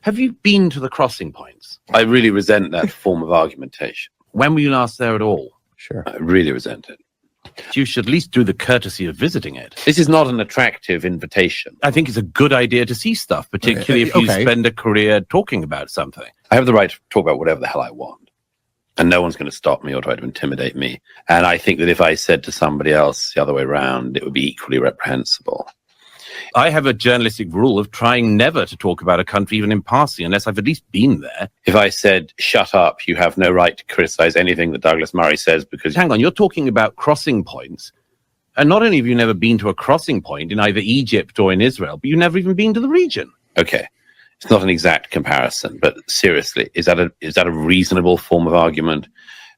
Have you been to the crossing points? I really resent that form of argumentation. When were you last there at all? Sure. I really resent it. You should at least do the courtesy of visiting it. This is not an attractive invitation. I think it's a good idea to see stuff, particularly if you spend a career talking about something. I have the right to talk about whatever the hell I want. And no one's going to stop me or try to intimidate me. And I think that if I said to somebody else the other way around, it would be equally reprehensible. I have a journalistic rule of trying never to talk about a country, even in passing, unless I've at least been there. If I said, shut up, you have no right to criticize anything that Douglas Murray says because... Hang on, you're talking about crossing points. And not only have you never been to a crossing point in either Egypt or in Israel, but you've never even been to the region. Okay. It's not an exact comparison, but seriously, is that a reasonable form of argument?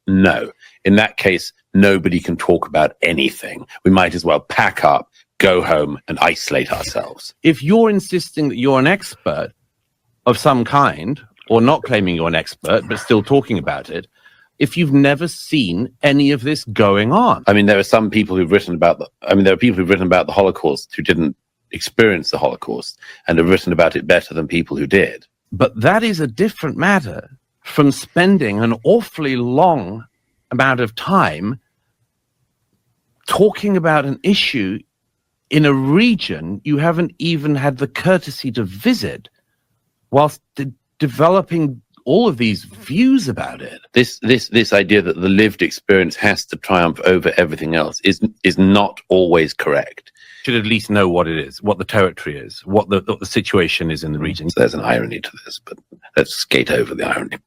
No. In that case, nobody can talk about anything. We might as well pack up, go home, and isolate ourselves. If you're insisting that you're an expert of some kind, or not claiming you're an expert, but still talking about it, if you've never seen any of this going on. I mean, there are some people who've written about there are people who've written about the Holocaust who didn't experience the Holocaust and have written about it better than people who did. But that is a different matter from spending an awfully long amount of time talking about an issue in a region you haven't even had the courtesy to visit, whilst developing all of these views about it. This idea that the lived experience has to triumph over everything else is not always correct. Should at least know what it is, what the territory is, what the situation is in the region. There's an irony to this, but let's skate over the irony.